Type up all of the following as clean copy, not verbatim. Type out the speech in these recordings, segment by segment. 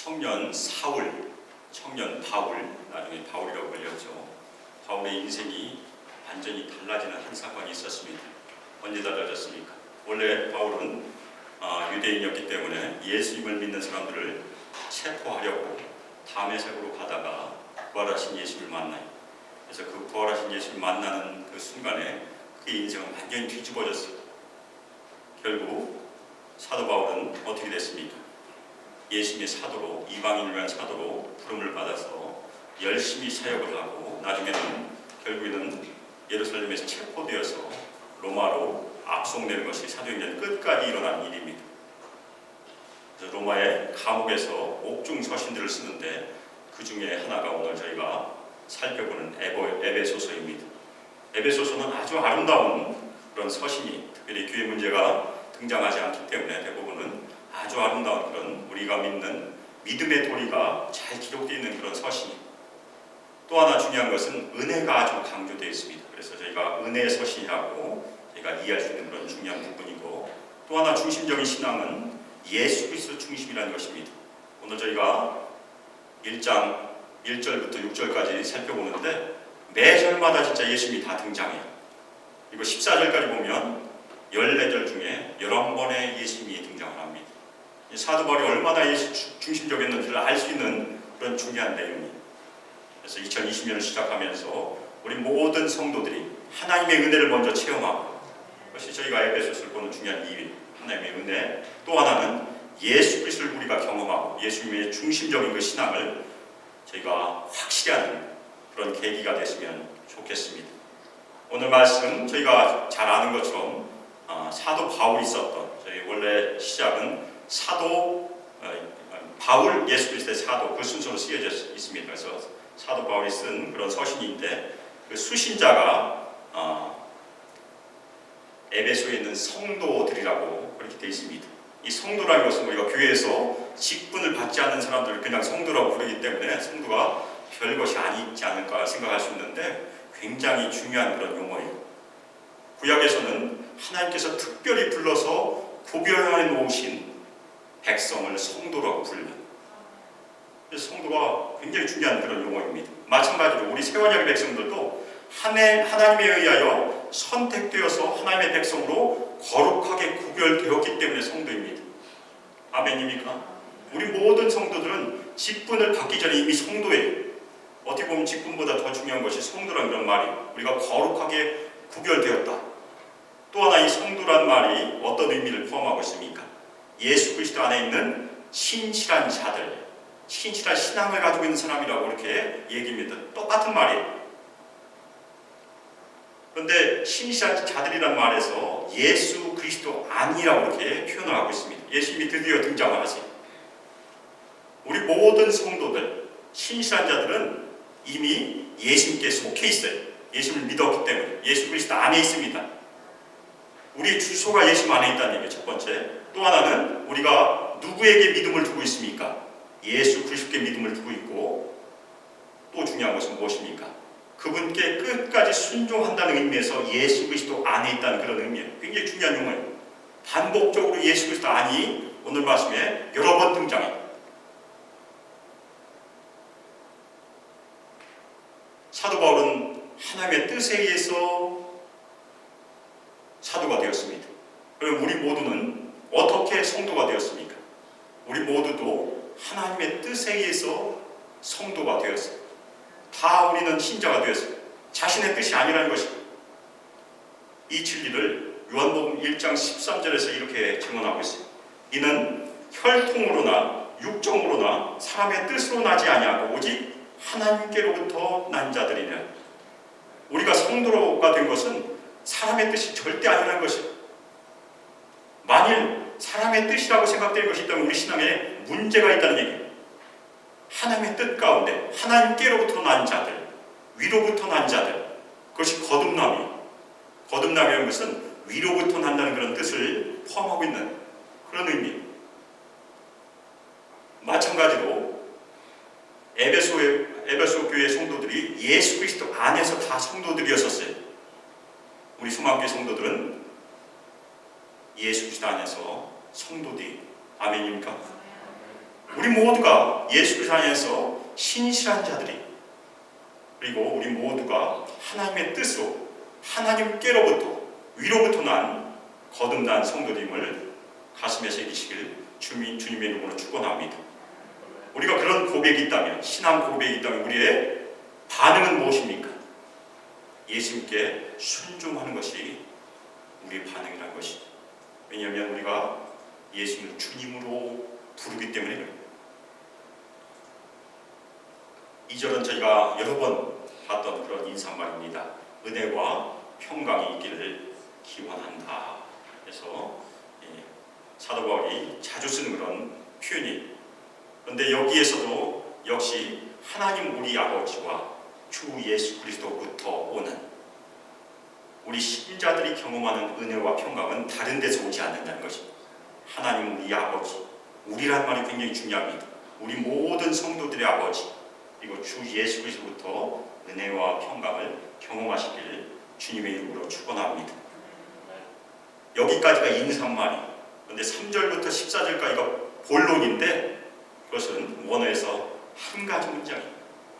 청년 사울, 청년 바울, 나중에 바울이라고 불렸죠. 바울의 인생이 완전히 달라지는 한 사건이 있었습니다. 언제 달라졌습니까? 원래 바울은 유대인이었기 때문에 예수님을 믿는 사람들을 체포하려고 다메섹으로 가다가 부활하신 예수를 만나요. 그래서 그 부활하신 예수를 만나는 그 순간에 그의 인생은 완전히 뒤집어졌어요. 결국 사도 바울은 어떻게 됐습니까? 예수님의 사도로, 이방인을 위한 사도로 부름을 받아서 열심히 사역을 하고 나중에는 결국에는 예루살렘에서 체포되어서 로마로 압송되는 것이 사도행전 끝까지 일어난 일입니다. 그래서 로마의 감옥에서 옥중 서신들을 쓰는데 그 중에 하나가 오늘 저희가 살펴보는 에베소서입니다. 에베소서는 아주 아름다운 그런 서신이, 특별히 교회 문제가 등장하지 않기 때문에 대부분은 아주 아름다운 그런 우리가 믿는 믿음의 도리가 잘 기록되어 있는 그런 서신이. 또 하나 중요한 것은 은혜가 아주 강조되어 있습니다. 그래서 저희가 은혜의 서신이라고 저희가 이해할 수 있는 그런 중요한 부분이고, 또 하나 중심적인 신앙은 예수 그리스도 중심이라는 것입니다. 오늘 저희가 1장 1절부터 6절까지 살펴보는데 매 절마다 진짜 예수님이 다 등장해요. 그리고 14절까지 보면 14절 중에 11번의 예수님이 등장을 합니다. 사도 바울이 얼마나 예수 중심적이었는지를 알 수 있는 그런 중요한 내용이에요. 그래서 2020년을 시작하면서 우리 모든 성도들이 하나님의 은혜를 먼저 체험하고, 그것이 저희가 에베소서를 보는 중요한 이유예요. 하나님의 은혜. 또 하나는 예수 그리스도를 우리가 경험하고 예수님의 중심적인 그 신앙을 저희가 확실히 하는 그런 계기가 됐으면 좋겠습니다. 오늘 말씀 저희가 잘 아는 것처럼 사도 바울이 썼던, 저희 원래 시작은 사도 바울 예수 그리스도의 사도, 그 순서로 쓰여져 있습니다. 그래서 사도 바울이 쓴 그런 서신인데 그 수신자가 에베소에 있는 성도들이라고 그렇게 되어 있습니다. 이 성도라는 것은 우리가 교회에서 직분을 받지 않는 사람들을 그냥 성도라고 부르기 때문에 성도가 별것이 아니지 않을까 생각할 수 있는데 굉장히 중요한 그런 용어예요. 구약에서는 하나님께서 특별히 불러서 구별해 놓으신 백성을 성도라고 불러요. 그래서 성도가 굉장히 중요한 그런 용어입니다. 마찬가지로 우리 새언약의 백성들도 하나님에 의하여 선택되어서 하나님의 백성으로 거룩하게 구별되었기 때문에 성도입니다. 아멘입니까? 우리 모든 성도들은 직분을 받기 전에 이미 성도예요. 어떻게 보면 직분보다 더 중요한 것이 성도라는 그런 말이, 우리가 거룩하게 구별되었다. 또 하나 이 성도란 말이 어떤 의미를 포함하고 있습니까? 예수 그리스도 안에 있는 신실한 자들, 신실한 신앙을 가지고 있는 사람이라고 이렇게 얘기합니다. 똑같은 말이에요. 그런데 신실한 자들이란 말에서 예수 그리스도 아니라고 이렇게 표현을 하고 있습니다. 예수님이 드디어 등장을 하세요. 우리 모든 성도들, 신실한 자들은 이미 예수님께 속해 있어요. 예수님을 믿었기 때문에 예수 그리스도 안에 있습니다. 우리의 주소가 예수 안에 있다는 얘기죠. 첫 번째. 또 하나는 우리가 누구에게 믿음을 두고 있습니까? 예수 그리스도께 믿음을 두고 있고, 또 중요한 것은 무엇입니까? 그분께 끝까지 순종한다는 의미에서 예수 그리스도 안에 있다는 그런 의미예요. 굉장히 중요한 용어예요. 반복적으로 예수 그리스도 안이 오늘 말씀에 여러 번 등장해요. 사도 바울은 하나님의 뜻에 의해서 사도가 되었습니다. 그럼 우리 모두는 어떻게 성도가 되었습니까? 우리 모두도 하나님의 뜻에 의해서 성도가 되었어요. 다 우리는 신자가 되었어요. 자신의 뜻이 아니라는 것입니다. 이 진리를 요한복음 1장 13절에서 이렇게 증언하고 있어요. 이는 혈통으로나 육정으로나 사람의 뜻으로 나지 아니하고 오직 하나님께로부터 난 자들이냐. 우리가 성도가 된 것은 사람의 뜻이 절대 아니라는 것이에요. 만일 사람의 뜻이라고 생각되는 것이 있다면 우리 신앙에 문제가 있다는 얘기예요. 하나님의 뜻 가운데 하나님께로부터 난 자들, 위로부터 난 자들, 그것이 거듭남이에요. 거듭남이라는 것은 위로부터 난다는 그런 뜻을 포함하고 있는 그런 의미예요. 마찬가지로 에베소 교회 성도들이 예수 그리스도 안에서 다 성도들이었었어요. 우리 소망교회 성도들은 예수 그리스도 안에서 성도들이, 아멘입니까? 우리 모두가 예수 그리스도 안에서 신실한 자들이, 그리고 우리 모두가 하나님의 뜻으로 하나님께로부터 위로부터 난 거듭난 성도됨을 가슴에 새기시길 주님의 이름으로 축원합니다. 우리가 그런 고백이 있다면, 신앙 고백이 있다면 우리의 반응은 무엇입니까? 예수님께 순종하는 것이 우리의 반응이라는 것이죠. 왜냐하면 우리가 예수님을 주님으로 부르기 때문에 그래요. 2절은 저희가 여러 번 봤던 그런 인사말입니다. 은혜와 평강이 있기를 기원한다. 그래서 사도 바울이 자주 쓰는 그런 표현이, 그런데 여기에서도 역시 하나님 우리 아버지와 주 예수 그리스도부터 오는 우리 신자들이 경험하는 은혜와 평강은 다른 데서 오지 않는다는 것입니다. 하나님 우리 아버지, 우리란 말이 굉장히 중요합니다. 우리 모든 성도들의 아버지, 그리고 주 예수 그리스도부터 은혜와 평강을 경험하시길 주님의 이름으로 축원합니다. 여기까지가 인사말이, 그런데 3절부터 14절까지가 본론인데 그것은 원어에서 한 가지 문장이,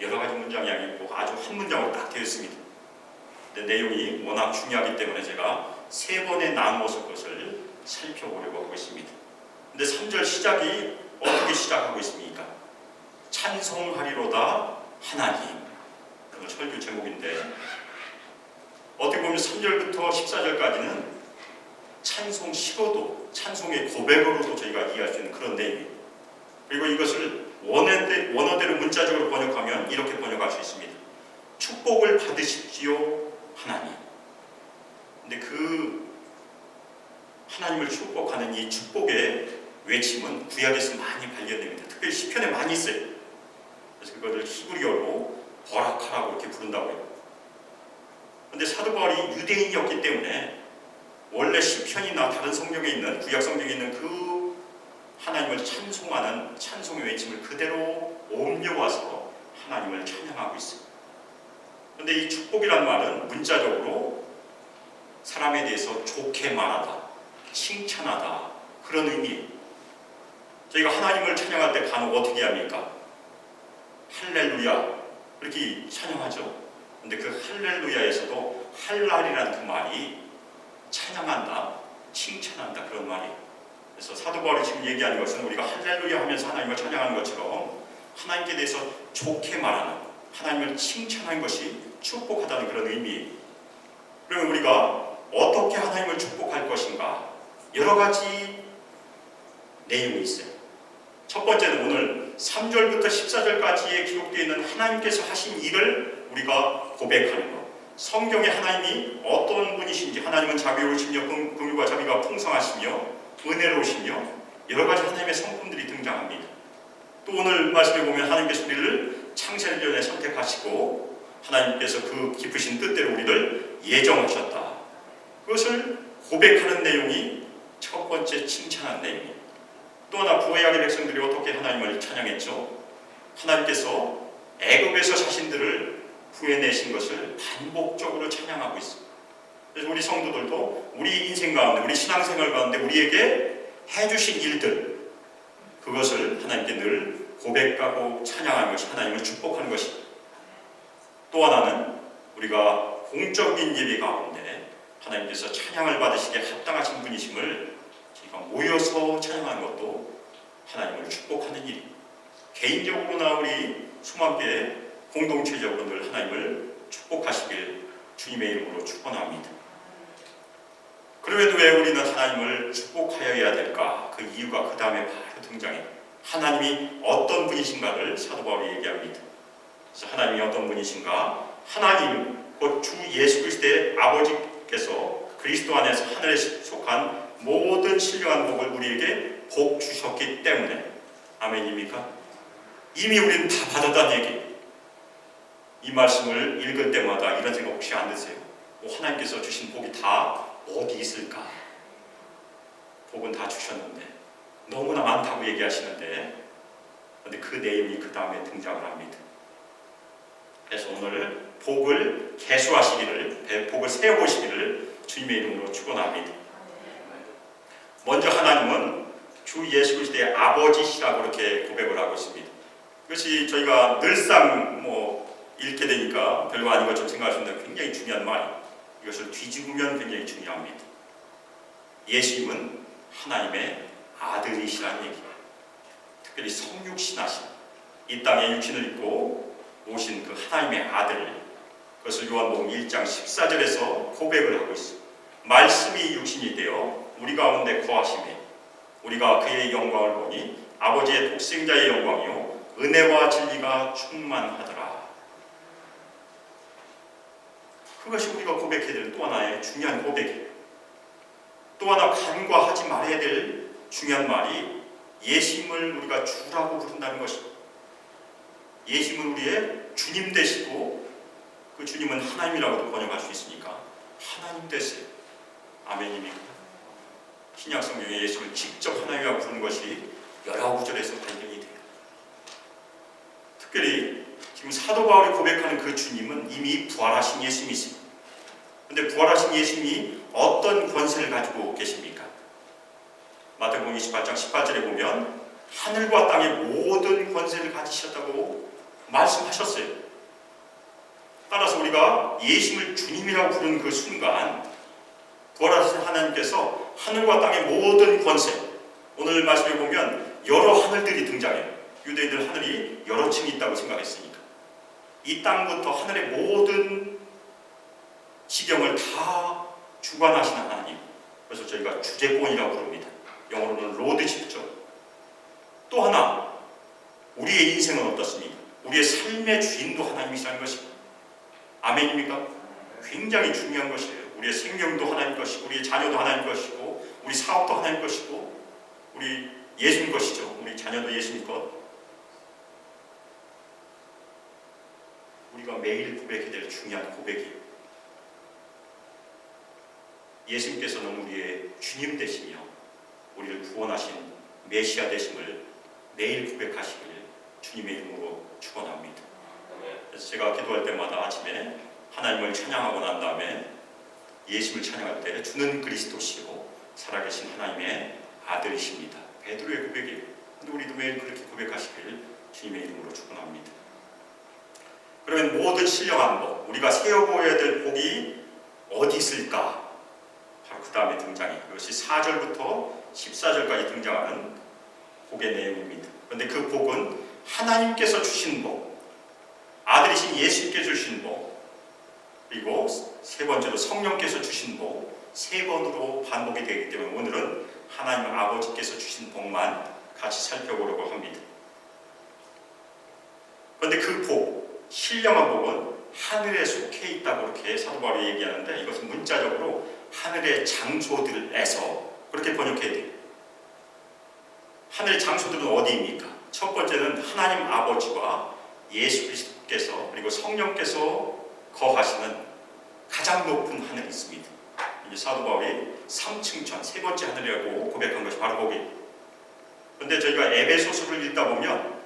여러 가지 문장이 아니고 아주 한 문장으로 딱 되어 있습니다. 근데 내용이 워낙 중요하기 때문에 제가 3번에 나누어서 그것을 살펴보려고 하고 있습니다. 근데 3절 시작이 어떻게 시작하고 있습니까? 찬송하리로다 하나님. 오늘 설교 제목인데 어떻게 보면 3절부터 14절까지는 찬송 시로도, 찬송의 고백으로도 저희가 이해할 수 있는 그런 내용입니다. 그리고 이것을 원어대로 문자적으로 번역하면 이렇게 번역할 수 있습니다. 축복을 받으십시오 하나님. 근데 그 하나님을 축복하는 이 축복의 외침은 구약에서 많이 발견됩니다. 특별히 시편에 많이 있어요. 그래서 그것을 히브리어로 버라카라고 이렇게 부른다고 해요. 그런데 사도 바울이 유대인이었기 때문에 원래 시편이나 다른 성경에 있는, 구약 성경에 있는 그 하나님을 찬송하는 찬송의 외침을 그대로 옮겨와서 하나님을 찬양하고 있습니다. 그런데 이 축복이란 말은 문자적으로 사람에 대해서 좋게 말하다, 칭찬하다, 그런 의미예요. 저희가 하나님을 찬양할 때 간혹 어떻게 합니까? 할렐루야 그렇게 찬양하죠. 그런데 그 할렐루야에서도 할랄이라는 그 말이 찬양한다, 칭찬한다, 그런 말이에요. 그래서 사도 바울이 지금 얘기하는 것은 우리가 할렐루야 하면서 하나님을 찬양하는 것처럼 하나님께 대해서 좋게 말하는, 하나님을 칭찬하는 것이 축복하다는 그런 의미예요. 그러면 우리가 어떻게 하나님을 축복할 것인가? 여러 가지 내용이 있어요. 첫 번째는 오늘 3절부터 14절까지에 기록되어 있는 하나님께서 하신 일을 우리가 고백하는 것. 성경에 하나님이 어떤 분이신지, 하나님은 자비로우시며 긍휼과 자비가 풍성하시며 은혜로우시며 여러 가지 하나님의 성품들이 등장합니다. 또 오늘 말씀에 보면 하나님께서 우리를 창세를 전에 선택하시고 하나님께서 그 깊으신 뜻대로 우리를 예정하셨다. 그것을 고백하는 내용이 첫 번째 칭찬한 내용입니다. 또 하나 구약의 백성들이 어떻게 하나님을 찬양했죠? 하나님께서 애굽에서 자신들을 구해내신 것을 반복적으로 찬양하고 있습니다. 그래서 우리 성도들도 우리 인생 가운데, 우리 신앙생활 가운데 우리에게 해주신 일들, 그것을 하나님께 늘 고백하고 찬양하는 것이 하나님을 축복하는 것입니다. 또 하나는 우리가 공적인 예배 가운데 하나님께서 찬양을 받으시기에 합당하신 분이심을 저희가 모여서 찬양하는 것도 하나님을 축복하는 일입니다. 개인적으로나 우리 수만교회 공동체적으로 늘 하나님을 축복하시길 주님의 이름으로 축원합니다. 그럼에도 왜 우리는 하나님을 축복하여야 될까? 그 이유가 그 다음에 바로 등장해요. 하나님이 어떤 분이신가를 사도 바울이 얘기합니다. 그래서 하나님이 어떤 분이신가? 하나님, 곧 주 예수 그리스도의 아버지께서 그리스도 안에서 하늘에 속한 모든 신령한 복을 우리에게 복 주셨기 때문에. 아멘입니까? 이미 우리는 다 받았다는 얘기. 이 말씀을 읽을 때마다 이런 생각 혹시 안 드세요? 하나님께서 주신 복이 다 어디 있을까? 복은 다 주셨는데, 너무나 많다고 얘기하시는데, 그런데 그 내용이 그 다음에 등장을 합니다. 그래서 오늘 복을 계수하시기를, 복을 세워보시기를 주님의 이름으로 축원합니다. 먼저 하나님은 주 예수 그리스도의 아버지시라고 그렇게 고백을 하고 있습니다. 이것이 저희가 늘상 읽게 되니까 별거 아닌 것처럼 생각하시는데 굉장히 중요한 말이에요. 이것을 뒤집으면 굉장히 중요합니다. 예수님은 하나님의 아들이시라는 얘기예요. 특별히 성육신하신 이 땅에 육신을 입고 오신 그 하나님의 아들, 그것을 요한복음 1장 14절에서 고백을 하고 있어요. 말씀이 육신이 되어 우리 가운데 거하심에 우리가 그의 영광을 보니 아버지의 독생자의 영광이요 은혜와 진리가 충만하더라. 그것이 우리가 고백해야 될 또 하나의 중요한 고백이에요. 또 하나 간과하지 말아야 될 중요한 말이 예수님을 우리가 주라고 부른다는 것입니다. 예수님은 우리의 주님 되시고 그 주님은 하나님이라고도 번역할 수 있으니까 하나님 되세요. 아멘입니까? 신약 성경에 예수님을 직접 하나님이라고 부르는 것이 19구절에서 발견이 돼요. 특별히 지금 사도 바울이 고백하는 그 주님은 이미 부활하신 예수님이십니다. 그런데 부활하신 예수님이 어떤 권세를 가지고 계십니까? 마태복음 28장 18절에 보면 하늘과 땅의 모든 권세를 가지셨다고 말씀하셨어요. 따라서 우리가 예수님을 주님이라고 부르는 그 순간 부활하신 하나님께서 하늘과 땅의 모든 권세, 오늘 말씀에 보면 여러 하늘들이 등장해요. 유대인들 하늘이 여러 층이 있다고 생각했으니까 이 땅부터 하늘의 모든 지경을 다 주관하시는 하나님, 그래서 저희가 주재권이라고 부릅니다. 영어로는 로드십죠. 또 하나 우리의 인생은 어떻습니까? 우리의 삶의 주인도 하나님이시라는 것입니다. 아멘입니까? 굉장히 중요한 것이에요. 우리의 생명도 하나님 것이고 우리의 자녀도 하나님 것이고 우리 사업도 하나님 것이고 우리 예수님 것이죠. 우리 자녀도 예수님 것. 우리가 매일 고백해야 될 중요한 고백이에요. 예수님께서는 우리의 주님 되시며 우리를 구원하신 메시아 되심을 매일 고백하시길 주님의 이름으로 축원합니다. 그래서 제가 기도할 때마다 아침에 하나님을 찬양하고 난 다음에 예수님을 찬양할 때 주는 그리스도시요 살아계신 하나님의 아들이십니다. 베드로의 고백이에요. 근데 우리도 매일 그렇게 고백하시길 주님의 이름으로 축원합니다. 그러면 모든 신령한 복, 우리가 세워보아야 될 복이 어디 있을까? 바로 그 다음에 등장해요. 이것이 4절부터 14절까지 등장하는 복의 내용입니다. 그런데 그 복은 하나님께서 주신 복, 아들이신 예수님께 주신 복, 그리고 세 번째로 성령께서 주신 복, 세 번으로 반복이 되기 때문에 오늘은 하나님 아버지께서 주신 복만 같이 살펴보려고 합니다. 그런데 그 복, 신령한 복은 하늘에 속해 있다고 그렇게 사도 바울이 얘기하는데 이것은 문자적으로 하늘의 장소들에서 그렇게 번역해야 돼요. 하늘의 장소들은 어디입니까? 첫 번째는 하나님 아버지와 예수 그리스도께서 그리고 성령께서 거하시는 가장 높은 하늘이 있습니다. 이제 사도 바울이 3층천, 세 번째 하늘이라고 고백한 것이 바로 거기예요. 그런데 저희가 에베소서를 읽다 보면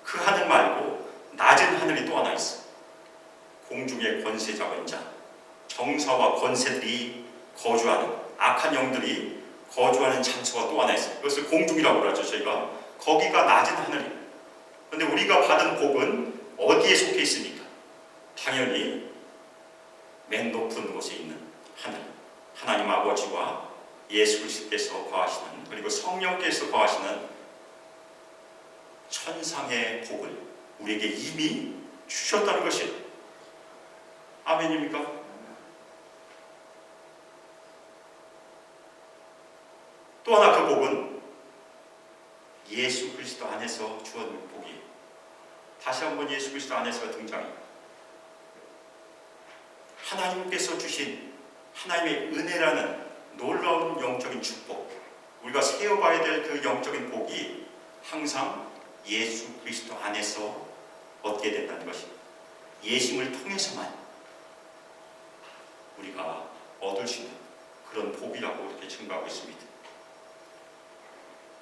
그 하늘 말고 낮은 하늘이 또 하나 있어요. 공중의 권세 잡은 자, 정사와 권세들이 거주하는, 악한 영들이 거주하는 장소가 또 하나 있어요. 그것을 공중이라고 그러죠. 저희가 거기가 낮은 하늘이에요. 그런데 우리가 받은 복은 어디에 속해 있습니까? 당연히 맨 높은 곳에 있는 하늘, 하나님 아버지와 예수 그리스도께서 거하시는, 그리고 성령께서 거하시는 천상의 복을 우리에게 이미 주셨다는 것이에요. 아멘입니까? 또 하나 그 복은 예수 그리스도 안에서 주어진 복이에요. 다시 한번 예수 그리스도 안에서가 등장해요. 하나님께서 주신 하나님의 은혜라는 놀라운 영적인 축복, 우리가 세워봐야 될 그 영적인 복이 항상 예수 그리스도 안에서 얻게 된다는 것입니다. 예수님을 통해서만 우리가 얻을 수 있는 그런 복이라고 이렇게 증거하고 있습니다.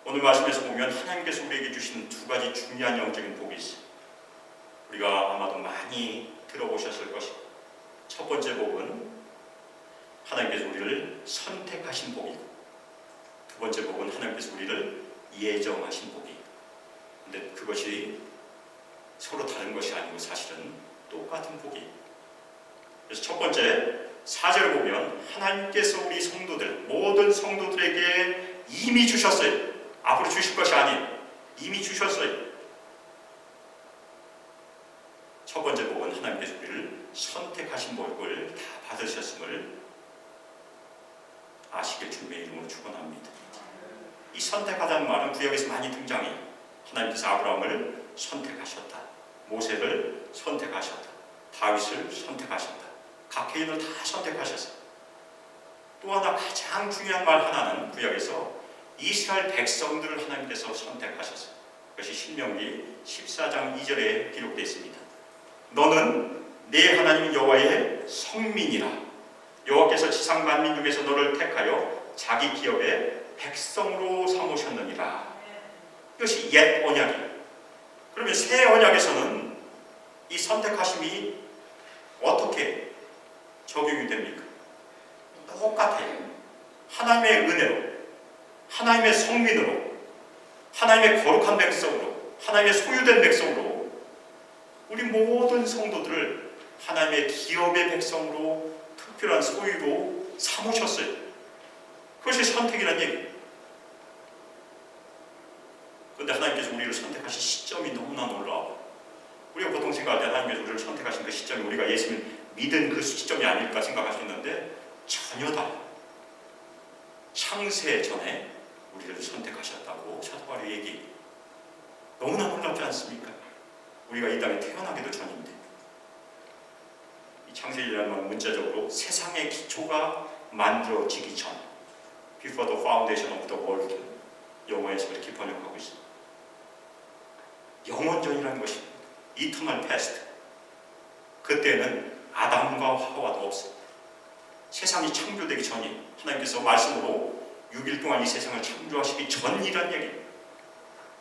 오늘 말씀에서 보면 하나님께서 우리에게 주신 두 가지 중요한 영적인 복이 있어요. 우리가 아마도 많이 들어보셨을 것이고, 첫 번째 복은 하나님께서 우리를 선택하신 복이고, 두 번째 복은 하나님께서 우리를 예정하신 복이. 근데 그것이 서로 다른 것이 아니고 사실은 똑같은 복이. 그래서 첫 번째 4절을 보면 하나님께서 우리 성도들, 모든 성도들에게 이미 주셨어요. 앞으로 주실 것이 아닌 이미 주셨어요. 첫 번째 복은 하나님께서 우리를 선택하신 복을 다 받으셨음을 아시길 주님의 이름으로 축원합니다. 이 선택하다는 말은 구약에서 많이 등장해요. 하나님께서 아브라함을 선택하셨다. 모세를 선택하셨다. 다윗을 선택하셨다. 각 개인을 다 선택하셨어요. 또 하나 가장 중요한 말 하나는 구약에서 이스라엘 백성들을 하나님께서 선택하셨어요. 그것이 신명기 14장 2절에 기록되어 있습니다. 너는 네 하나님 여호와의 성민이라. 여호와께서 지상 만민 중에서 너를 택하여 자기 기업의 백성으로 삼으셨느니라. 이것이 옛 언약이에요. 그러면 새 언약에서는 이 선택하심이 어떻게 적용이 됩니까? 똑같아요. 하나님의 은혜로, 하나님의 성민으로, 하나님의 거룩한 백성으로, 하나님의 소유된 백성으로 우리 모든 성도들을 하나님의 기업의 백성으로 특별한 소유로 삼으셨어요. 그것이 선택이라는 얘기예요. 그런데 하나님께서 우리를 선택하신 시점이 너무나 놀라워요. 우리가 보통 생각할 때 하나님께서 우리를 선택하신 그 시점이 우리가 예수님을 믿은 그 시점이 아닐까 생각할 수 있는데 전혀 달라요. 창세 전에 우리를 선택하셨다고 사도 바울이 얘기해요. 너무나 놀랍지 않습니까? 우리가 이 땅에 태어나기도 전인데. 이 창세기라는 건 문자적으로 세상의 기초가 만들어지기 전, Before the foundation of the world, 영어에서 이렇게 번역하고 있습니다. 영원전이라는 것이 Eternal past. 그때는 아담과 하와도 없어요. 세상이 창조되기 전이 하나님께서 말씀으로 6일 동안 이 세상을 창조하시기 전이란 얘기예요.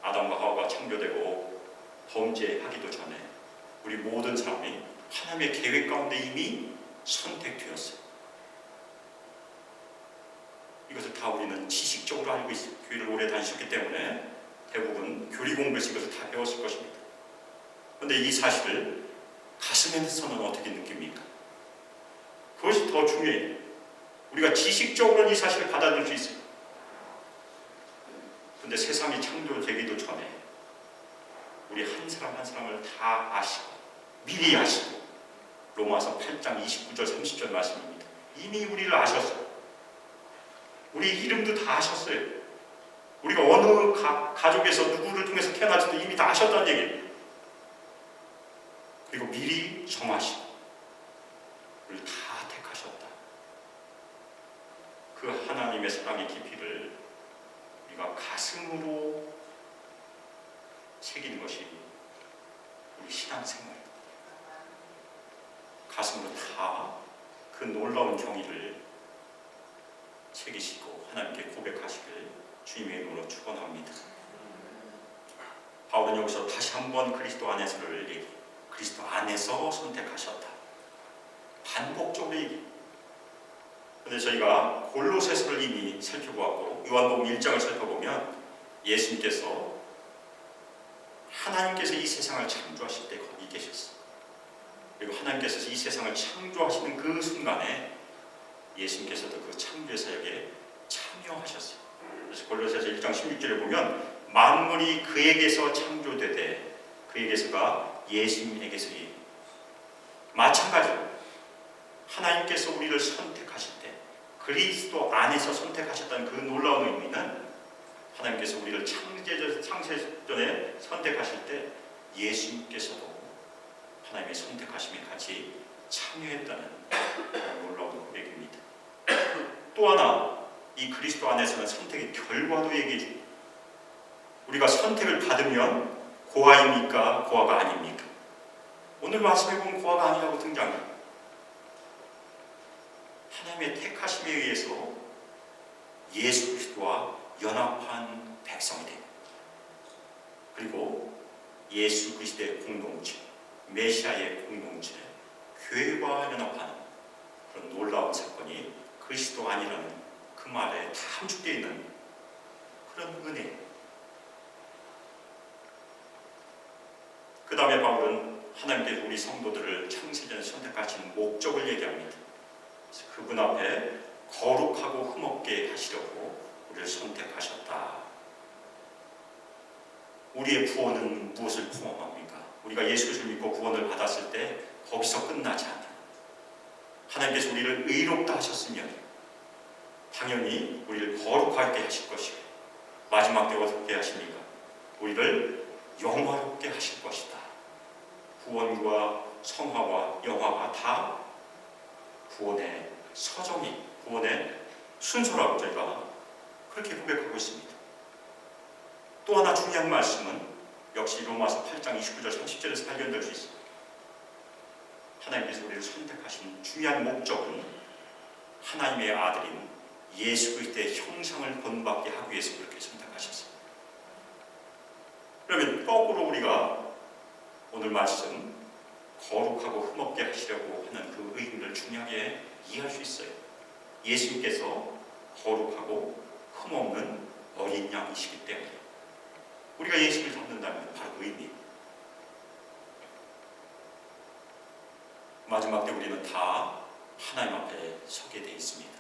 아담과 하와가 창조되고 범죄하기도 전에 우리 모든 사람이 하나님의 계획 가운데 이미 선택되었어요. 이것을 다 우리는 지식적으로 알고 있어요. 교회를 오래 다니셨기 때문에 대부분 교리 공부에서 이것을 다 배웠을 것입니다. 그런데 이 사실을 가슴에서는 어떻게 느낍니까? 그것이 더 중요해요. 우리가 지식적으로는 이 사실을 받아들일 수 있어요. 그런데 세상이 창조되기도 전에 우리 한 사람 한 사람을 다 아시고 미리 아시고 로마서 8장 29절 30절 말씀입니다. 이미 우리를 아셨어요. 우리 이름도 다 아셨어요. 우리가 어느 가족에서 누구를 통해서 태어날지도 이미 다 아셨다는 얘기예요. 그리고 미리 정하시고 우리를 다 택하셨다. 그 하나님의 사랑의 깊이를 우리가 가슴으로 새기는 것이 우리 신앙생활. 가슴으로 다 그 놀라운 경의를 새기시고 하나님께 고백하시길 주님의 이름으로 축원합니다. 바울은 여기서 다시 한번 그리스도 안에서를 얘기. 그리스도 안에서 선택하셨다. 반복적으로 얘기. 그런데 저희가 골로새서를 이미 살펴보았고 요한복음 1장을 살펴보면 예수님께서 하나님께서 이 세상을 창조하실 때 거기 계셨어요. 그리고 하나님께서 이 세상을 창조하시는 그 순간에 예수님께서도 그 창조의 사역에 참여하셨어요. 그래서 골로새서 1장 16절에 보면 만물이 그에게서 창조되되 그에게서가 예수님에게서이. 마찬가지로 하나님께서 우리를 선택하실 때 그리스도 안에서 선택하셨다는 그 놀라운 의미는 하나님께서 우리를 창세전에 선택하실 때 예수님께서도 하나님의 선택하심에 같이 참여했다는 놀라운 고백입니다. 또 하나 이 그리스도 안에서는 선택의 결과도 얘기해 줍니다. 우리가 선택을 받으면 고아입니까? 고아가 아닙니까? 오늘 말씀해 보면 고아가 아니라고 등장해요. 하나님의 택하심에 의해서 예수 그리스도와 연합한 백성이 됩니다. 그리고 예수 그리스도의 공동체, 메시아의 공동체, 교회와 연합하는 그런 놀라운 사건이 그리스도 안이라는 그 말에 다 함축되어 있는 그런 은혜, 그 다음에 바울은 하나님께서 우리 성도들을 창세전에 선택하신 목적을 얘기합니다. 그래서 그분 앞에 거룩하고 흠없게 하시려고 우리를 선택하셨다. 우리의 구원은 무엇을 포함합니까? 우리가 예수 그리스도를 믿고 구원을 받았을 때 거기서 끝나지 않아요. 하나님께서 우리를 의롭다 하셨으면 당연히 우리를 거룩하게 하실 것이고, 마지막 때 어떻게 하십니까? 우리를 영화롭게 하실 것이다. 구원과 성화와 영화가 다 구원의 서정이, 구원의 순서라고 저희가 그렇게 고백하고 있습니다. 또 하나 중요한 말씀은 역시 로마서 8장 29절 30절에서 발견될 수 있습니다. 하나님께서 우리를 선택하신 중요한 목적은 하나님의 아들인 예수 그리스도의 형상을 본받게 하기 위해서 그렇게 선택하셨습니다. 그러면 거꾸로 우리가 오늘 말씀 거룩하고 흠없게 하시려고 하는 그 의미를 중요하게 이해할 수 있어요. 예수님께서 거룩하고 흠없는 어린 양이시기 때문에 우리가 예수를 닮는다면 바로 그 의미입니다. 마지막 때 우리는 다 하나님 앞에 서게 되어 있습니다.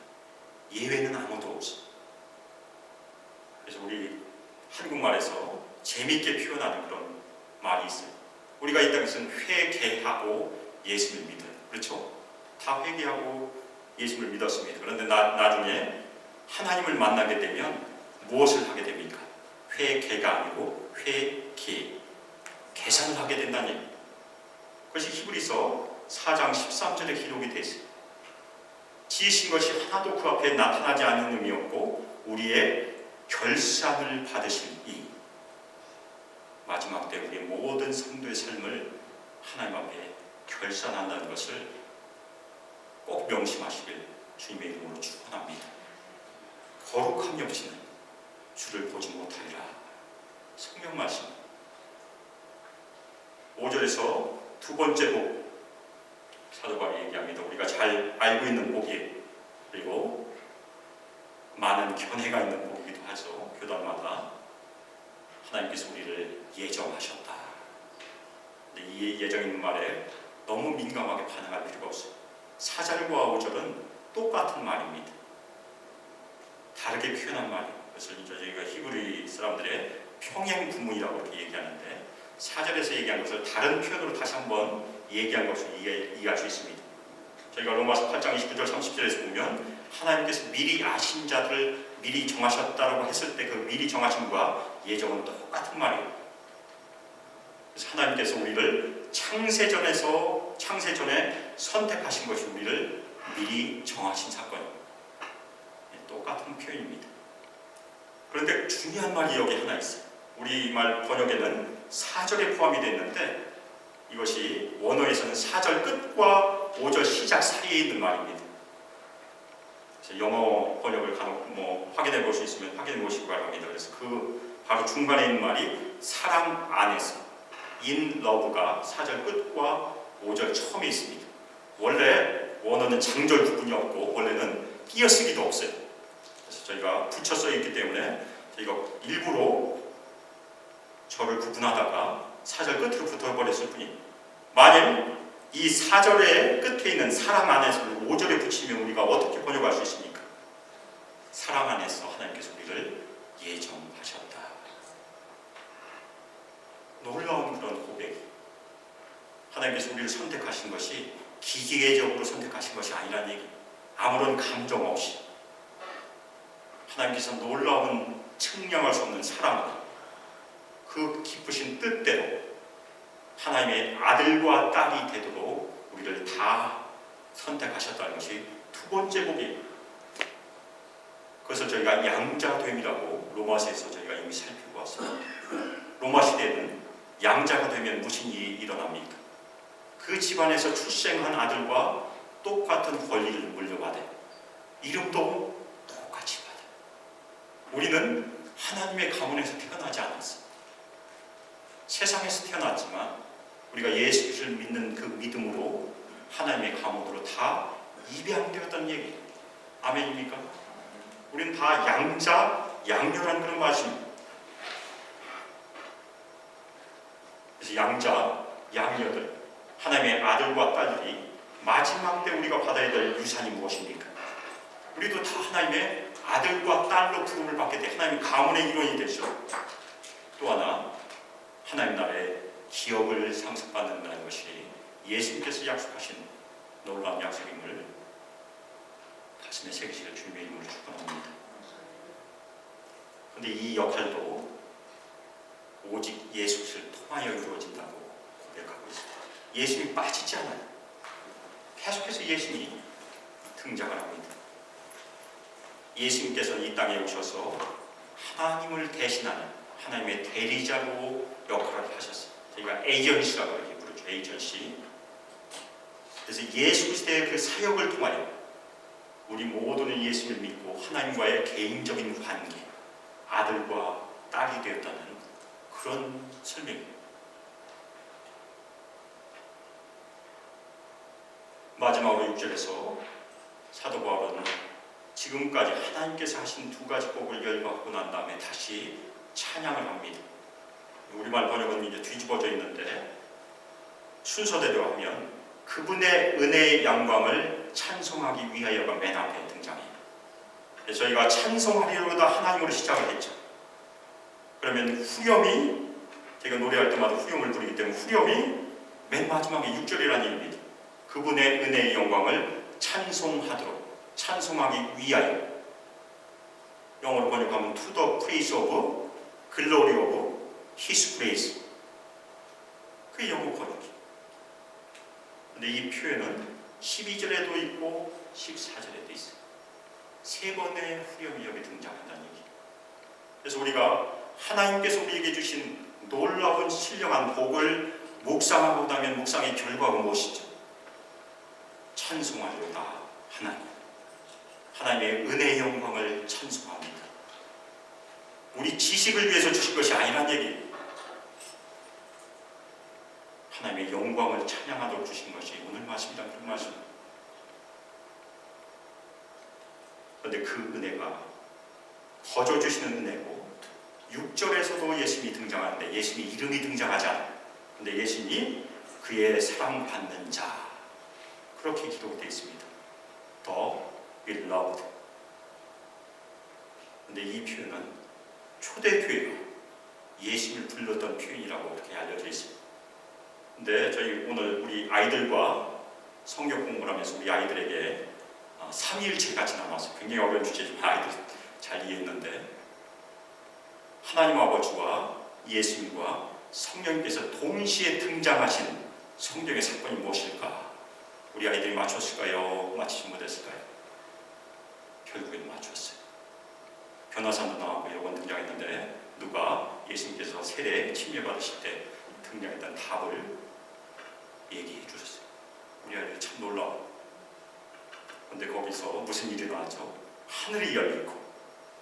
예외는 아무도 없습니다. 그래서 우리 한국말에서 재미있게 표현하는 그런 말이 있어요. 우리가 이 땅에서는 회개하고 예수를 믿어요. 그렇죠? 다 회개하고 예수를 믿었습니다. 그런데 나중에 하나님을 만나게 되면 무엇을 하게 됩니까? 회개가 아니고 회개, 계산을 하게 된다는 얘기입니다. 그것이 히브리서 4장 13절에 기록이 되어 있습니다. 지으신 것이 하나도 그 앞에 나타나지 않는 의미였고 우리의 결산을 받으실 이 마지막 때 우리의 모든 성도의 삶을 하나님 앞에 결산한다는 것을 꼭 명심하시길 주님의 이름으로 축원합니다. 거룩함이 없이는 주를 보지 못하리라. 성경 말씀 5절에서 두 번째 복 사도 바울이 얘기합니다. 우리가 잘 알고 있는 복이에요. 그리고 많은 견해가 있는 복이기도 하죠. 교단마다 하나님께서 우리를 예정하셨다. 근데 이 예정 있는 말에 너무 민감하게 반응할 필요가 없어요. 4절과 5절은 똑같은 말입니다. 다르게 표현한 말이에요. 그래서 저희가 히브리 사람들의 평행 구문이라고 이렇게 얘기하는데 4절에서 얘기한 것을 다른 표현으로 다시 한번 얘기한 것을 이해할 수 있습니다. 저희가 로마서 8장 29절 30절에서 보면 하나님께서 미리 아신 자들을 미리 정하셨다라고 했을 때 그 미리 정하심과 예정은 똑같은 말이에요. 그래서 하나님께서 우리를 창세전에 선택하신 것이 우리를 미리 정하신 사건입니다. 똑같은 표현입니다. 그런데 중요한 말이 여기 하나 있어요. 우리말 번역에는 4절에 포함이 되어 있는데 이것이 원어에서는 4절 끝과 5절 시작 사이에 있는 말입니다. 그래서 영어 번역을 간혹 확인해 볼 수 있으면 확인해 보시기 바랍니다. 그래서 그 바로 중간에 있는 말이 사랑 안에서 in love가 4절 끝과 5절 처음에 있습니다. 원래 원어는 장절 구분이 없고 원래는 띄어쓰기도 없어요. 그래서 저희가 붙여 써 있기 때문에 저희가 일부러 저를 구분하다가 4절 끝으로 붙어버렸을 뿐입니다. 만일 이 4절의 끝에 있는 사랑 안에서를 5절에 붙이면 우리가 어떻게 번역할 수 있습니까? 사랑 안에서 하나님께서 우리를 예정하셨다. 놀라운 그런 고백이 하나님께서 우리를 선택하신 것이 기계적으로 선택하신 것이 아니라는 얘기. 아무런 감정 없이 하나님께서 놀라운 측량할 수 없는 사랑으로 그 기쁘신 뜻대로 하나님의 아들과 딸이 되도록 우리를 다 선택하셨다는 것이 두 번째 복이에요. 그래서 저희가 양자됨이라고 로마서에서 저희가 이미 살펴보았습니다. 로마 시대에는 양자가 되면 무슨 일이 일어납니까? 그 집안에서 출생한 아들과 똑같은 권리를 물려받아 이름도 똑같이 받아. 우리는 하나님의 가문에서 태어나지 않았습니다. 세상에서 태어났지만 우리가 예수 그리스도를 믿는 그 믿음으로 하나님의 가문으로 다 입양되었다는 얘기예요. 아멘입니까? 우리는 다 양녀라는 그런 말씀입니다. 그래서 양자 양녀들, 하나님의 아들과 딸들이 마지막 때 우리가 받아야 될 유산이 무엇입니까? 우리도 다 하나님의 아들과 딸로 부름을 받게 돼 하나님의 가문의 일원이 되죠. 또 하나 하나님 나라의 기업을 상속받는다는 것이 예수님께서 약속하신 놀라운 약속임을 가슴에 새기시길 주님의 이름으로 축원합니다. 그런데 이 역할도 오직 예수를 통하여 이루어진다고 고백하고 있습니다. 예수님이 빠지지 않아요. 계속해서 예수님이 등장을 하고 있다. 예수님께서는 이 땅에 오셔서 하나님을 대신하는 하나님의 대리자로 역할을 하셨어요. 저희가 에이전시라고 이렇게 부르죠. 에이전시. 그래서 예수 그리스도의 그 사역을 통하여 우리 모두는 예수를 믿고 하나님과의 개인적인 관계, 아들과 딸이 되었다는 그런 설명입니다. 마지막으로 6절에서 사도 바울은 지금까지 하나님께서 하신 두 가지 복을 열거하고 난 다음에 다시 찬양을 합니다. 우리말 번역은 이제 뒤집어져 있는데 순서대로 하면 그분의 은혜의 영광을 찬송하기 위하여가 맨 앞에 등장해요. 그래서 저희가 찬송하리로다 하나님으로 시작을 했죠. 그러면 후렴이, 제가 노래할 때마다 후렴을 부르기 때문에 후렴이 맨 마지막에 6절이라는 얘기입니다. 그분의 은혜의 영광을 찬송하도록, 찬송하기 위하여. 영어로 번역하면 to the praise of, glory of his grace. 그게 영어 번역이에요. 근데 이 표현은 12절에도 있고 14절에도 있어요. 세 번의 후렴이 여기 등장한다는 얘기예요. 그래서 우리가 하나님께서 우리에게 주신 놀라운 신령한 복을 묵상하고 나면 묵상의 결과가 무엇이죠? 찬송하리로다 하나님. 하나님의 은혜의 영광을 찬송합니다. 우리 지식을 위해서 주신 것이 아니란 얘기예요. 하나님의 영광을 찬양하도록 주신 것이 오늘 말씀이란 그런 말씀입니다. 그런데 그 은혜가 거저 주시는 은혜고 6절에서도 예수님이 등장하는데 예수님의 이름이 등장하지 않아요. 그런데 예수님이 그의 사랑받는 자, 그렇게 기록되어 있습니다. The beloved. 그런데 이 표현은 초대교회가 예수님을 불렀던 표현이라고 그렇게 알려져 있습니다. 근데 저희 오늘 우리 아이들과 성경 공부를 하면서 우리 아이들에게 삼위일체 같이 나눠서 굉장히 어려운 주제지만 아이들 잘 이해했는데 하나님 아버지와 예수님과 성령님께서 동시에 등장하신 성경의 사건이 무엇일까? 우리 아이들이 맞췄을까요? 맞히지 못했을까요? 결국에는 맞췄어요. 변화산도 나오고 여러 번 등장했는데 누가 예수님께서 세례 침례받으실 때 등장했던 답을 얘기해 주셨어요. 우리 아이들이 참 놀라워. 그런데 거기서 무슨 일이 나왔죠? 하늘이 열리고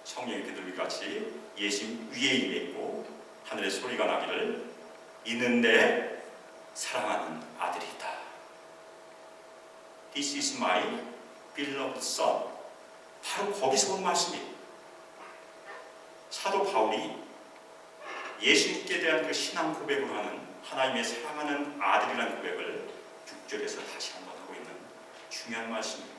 성령의 비둘기같이 예수님 위에 임했고 하늘에 소리가 나기를 이는 내 사랑하는 아들이다. This is my beloved son. 바로 거기서 온 말씀이에요. 사도 바울이 예수님께 대한 그 신앙 고백으로 하는 하나님의 사랑하는 아들이라는 고백을 6절에서 다시 한번 하고 있는 중요한 말씀입니다.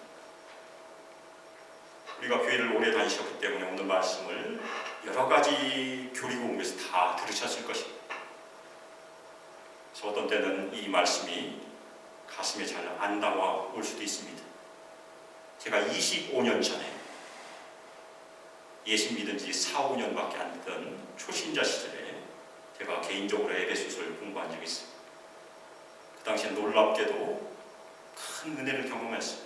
우리가 교회를 오래 다니셨기 때문에 오늘 말씀을 여러 가지 교리공부에서 다 들으셨을 것입니다. 그래서 어떤 때는 이 말씀이 가슴에 잘 안 닿아 올 수도 있습니다. 제가 25년 전에 예수 믿은 지 4, 5년밖에 안 되던 초신자 시절에 제가 개인적으로 에베소서를 공부한 적이 있어요. 그 당시에 놀랍게도 큰 은혜를 경험했어요.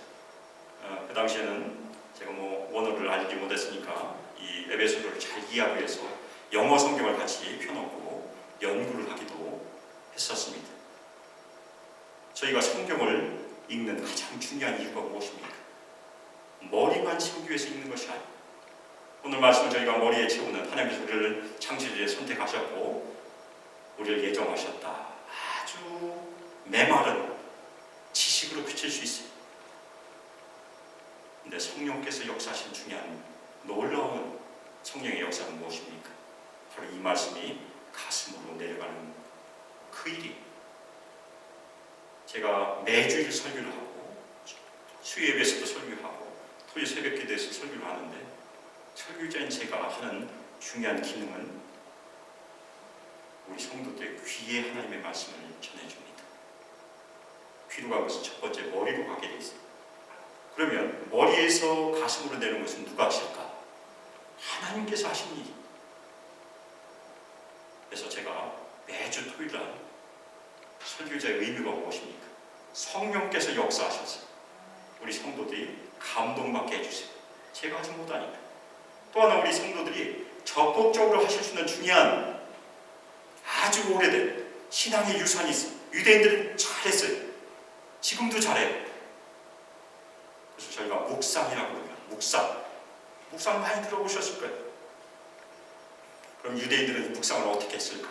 그 당시에는 제가 원어를 알지 못했으니까 이 에베소서를 잘 이해하기 위해서 영어 성경을 같이 펴놓고 연구를 하기도 했었습니다. 저희가 성경을 읽는 가장 중요한 이유가 무엇입니까? 머리만 채우기 위해서 읽는 것이 아니에요. 오늘 말씀을 저희가 머리에 채우는 하나님께서 우리를 창조주에 선택하셨고 우리를 예정하셨다. 아주 메마른 지식으로 그칠 수 있어요. 그런데 성령께서 역사하신 중요한 놀라운 성령의 역사는 무엇입니까? 바로 이 말씀이 가슴으로 내려가는 그 일이 제가 매주일 설교를 하고 수요예배에서도 설교하고 토요 새벽기도에서 설교를 하는데 설교자인 제가 하는 중요한 기능은 우리 성도들의 귀에 하나님의 말씀을 전해줍니다. 귀로 간 것은 첫 번째 머리로 가게 돼 있어요. 그러면 머리에서 가슴으로 내는 것은 누가 하실까? 하나님께서 하신 일이. 그래서 제가 매주 토요일날 설교자의 의미가 무엇입니까? 성령께서 역사하셔서 우리 성도들이 감동받게 해주세요. 제가 하지 못하니까. 또 하나 우리 성도들이 적극적으로 하실 수 있는 중요한 아주 오래된 신앙의 유산이 있어요. 유대인들은 잘했어요. 지금도 잘해요. 그래서 저희가 묵상이라고 합니다. 묵상 많이 들어보셨을 거예요. 그럼 유대인들은 묵상을 어떻게 했을까?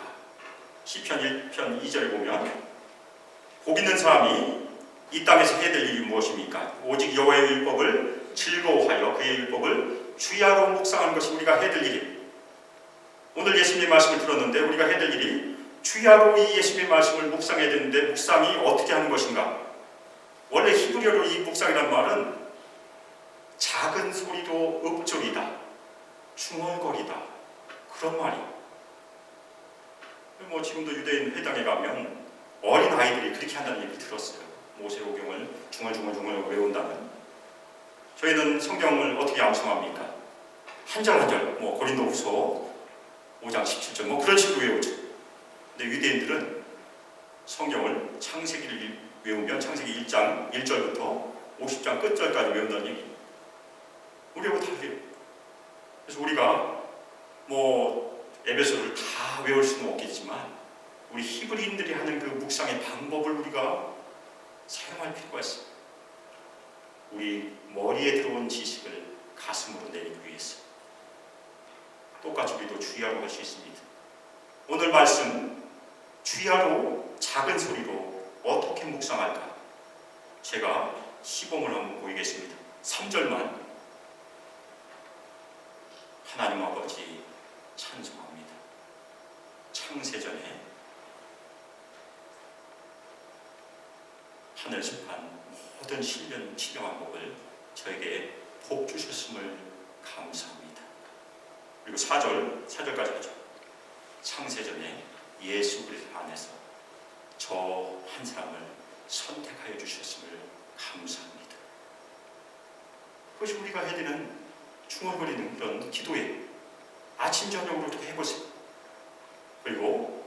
시편 1편 2절에 보면 복 있는 사람이 이 땅에서 해야 될 일이 무엇입니까? 오직 여호와의 율법을 즐거워하여 그의 율법을 주야로 묵상하는 것이 우리가 해야 될 일이에요. 오늘 예수님의 말씀을 들었는데 우리가 해야 될 일이 주야로 이 예수님의 말씀을 묵상해야 되는데 묵상이 어떻게 하는 것인가? 원래 히브리어로 이 묵상이란 말은 작은 소리로 읊조리다, 중얼거리다 그런 말이에요. 지금도 유대인 회당에 가면 어린 아이들이 그렇게 한다는 얘기 들었어요. 모세오경을 중얼중얼 외운다는. 저희는 성경을 어떻게 암송합니까? 한 절 한 절, 고린도후서 5장 17절 그런 식으로 외우죠. 근데 유대인들은 성경을 창세기를 외우면 창세기 1장 1절부터 50장 끝절까지 외운다는 얘기예요. 우리하고 다르게요. 그래서 우리가 에베소를 다 외울 수는 없겠지만 우리 히브리인들이 하는 그 묵상의 방법을 우리가 사용할 필요가 있어요. 우리 머리에 들어온 지식을 가슴으로 내리기 위해서. 똑같이 우리도 주야로 할 수 있습니다. 오늘 말씀 주야로 작은 소리로 어떻게 묵상할까? 제가 시범을 한번 보이겠습니다. 3절만. 하나님 아버지 찬송합니다. 창세전에 하늘 심판 모든 신령한 복을 저에게 복 주셨음을 감사합니다. 그리고 4절까지 하죠. 창세전에 예수 그리스도 안에서 저 한 사람을 선택하여 주셨음을 감사합니다. 그것이 우리가 해야 되는 중얼거리는 그런 기도예요. 아침 저녁으로 좀 해보세요. 그리고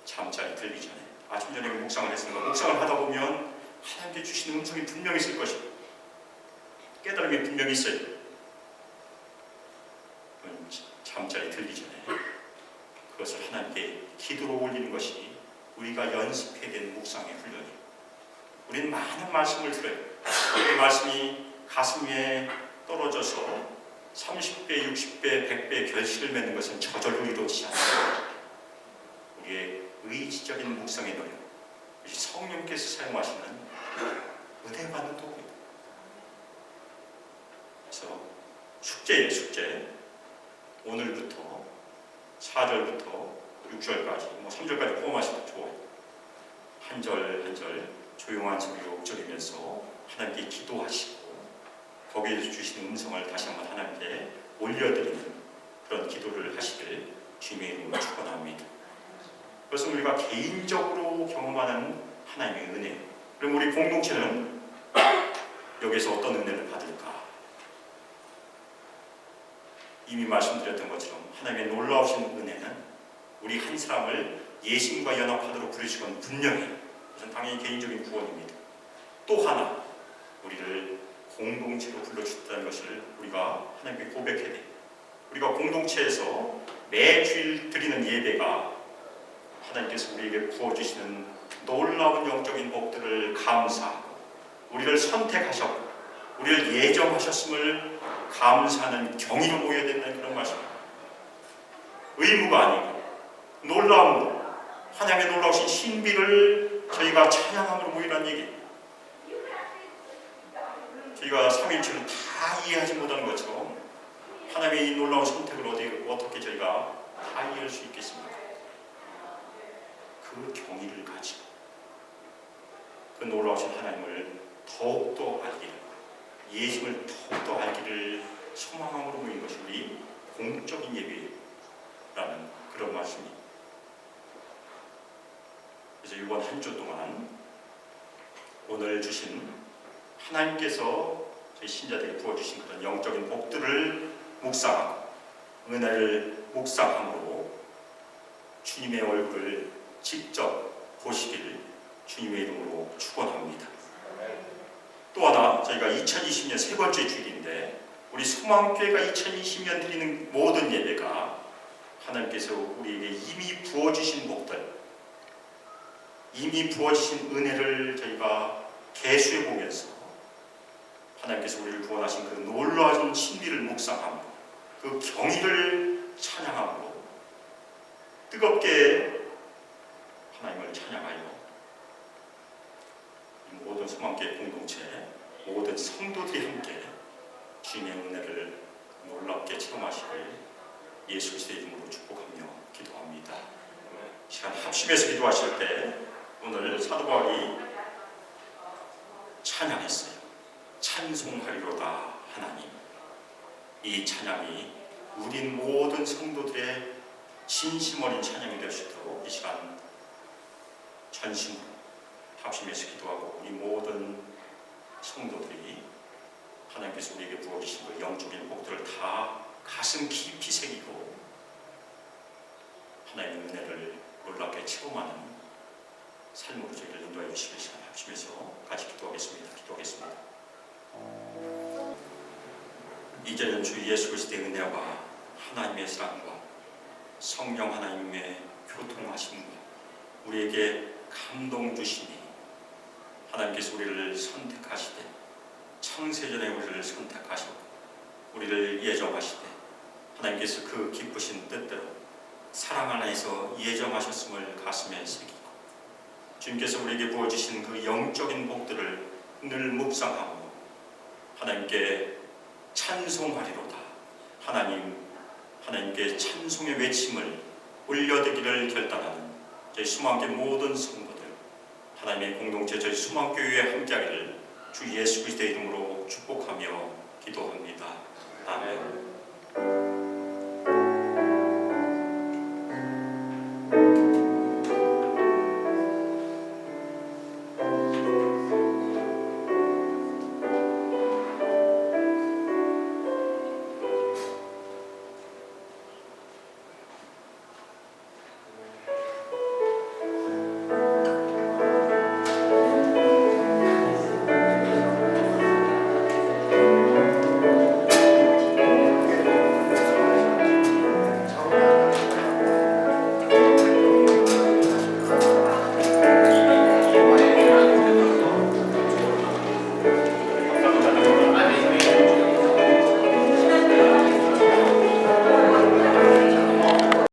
잠자리 들기 전에 아침 저녁에 묵상을 했으니까 묵상을 하다 보면 하나님께 주시는 음성이 분명히 있을 것이고 깨달음이 분명히 있어요. 잠자리 들기 전에 그것을 하나님께 기도로 올리는 것이 우리가 연습해야 되는 묵상의 훈련이에요. 우리는 많은 말씀을 들어요. 그 말씀이 가슴에 떨어져서 30배, 60배, 100배 결실을 맺는 것은 저절로 이루어지지 않아요. 우리의 의지적인 묵상의 노력, 이것이 성령께서 사용하시는 은혜 받는 도구입니다. 그래서 숙제예요, 숙제. 오늘부터 4절부터 6절까지, 3절까지 포함하셔도 좋아요. 한 절 한 절 조용한 소리로 읊조리면서 하나님께 기도하시고 거기에서 주시는 음성을 다시 한번 하나님께 올려드리는 그런 기도를 하시길 주님의 이름으로 축원합니다. 그것은 우리가 개인적으로 경험하는 하나님의 은혜. 그럼 우리 공동체는 여기서 어떤 은혜를 받을까? 이미 말씀드렸던 것처럼 하나님의 놀라우신 은혜는 우리 한 사람을 예수님과 연합하도록 부르시건 분명히 그것은 당연히 개인적인 구원입니다. 또 하나 우리를 공동체로 불러주셨다는 것을 우리가 하나님께 고백해야 돼요. 우리가 공동체에서 매주일 드리는 예배가 하나님께서 우리에게 부어주시는 놀라운 영적인 복들을 감사하고 우리를 선택하셨고 우리를 예정하셨음을 감사하는 경의로 모여야 된다는 그런 말씀입니다. 의무가 아니고 놀라움으로 하나님의 놀라우신 신비를 저희가 찬양함으로 모이라는 얘기예요. 저희가 삼위일체를 다 이해하지 못하는 것처럼 하나님의 이 놀라운 선택을 어떻게 저희가 다 이해할 수 있겠습니까? 그 경의를 가지고 그 놀라우신 하나님을 더욱더 알기를, 예수를 더욱더 알기를 소망함으로 모인 것이 우리 공적인 예배라는 그런 말씀입니다. 그래서 이번 한 주 동안 오늘 주신 하나님께서 저희 신자들에게 부어주신 그런 영적인 복들을 묵상하고 은혜를 묵상함으로 주님의 얼굴을 직접 보시기를 주님의 이름으로 축원합니다. 또 하나 저희가 2020년 세 번째 주일인데 우리 소망교회가 2020년 드리는 모든 예배가 하나님께서 우리에게 이미 부어주신 복들, 이미 부어주신 은혜를 저희가 계수해 보면서 하나님께서 우리를 구원하신 그 놀라운 신비를 묵상함으로 그 경의를 찬양함으로 뜨겁게 하나님을 찬양하여 이 모든 소망교회 공동체, 모든 성도들이 함께 주님의 은혜를 놀랍게 체험하시길 예수 그리스도의 이름으로 축복하며 기도합니다. 시간 합심해서 기도하실 때 오늘 사도 바울이 찬양했어요. 찬송하리로다 하나님. 이 찬양이 우리 모든 성도들의 진심 어린 찬양이 될 수 있도록 이 시간 전심으로 합심해서 기도하고 우리 모든 성도들이 하나님께서 우리에게 부어주신 그 영적인 복들을 다 가슴 깊이 새기고 하나님의 은혜를 놀랍게 체험하는 삶으로 저희를 인도하여 주시길 시간 합심해서 같이 기도하겠습니다. 이제는 주 예수 그리스도의 은혜와 하나님의 사랑과 성령 하나님의 교통하심과 우리에게 감동 주심이 하나님께서 우리를 선택하시되 창세전에 우리를 선택하시고 우리를 예정하시되 하나님께서 그 기쁘신 뜻대로 사랑 안에서 예정하셨음을 가슴에 새기고 주님께서 우리에게 부어주신 그 영적인 복들을 늘 묵상하고 하나님께 찬송하리로다. 하나님께 찬송의 외침을 올려드리기를 결단하는 저희 수망교회 모든 성도들, 하나님의 공동체 저희 수망교회에 함께하기를 주 예수 그리스도의 이름으로 축복하며 기도합니다. 아멘.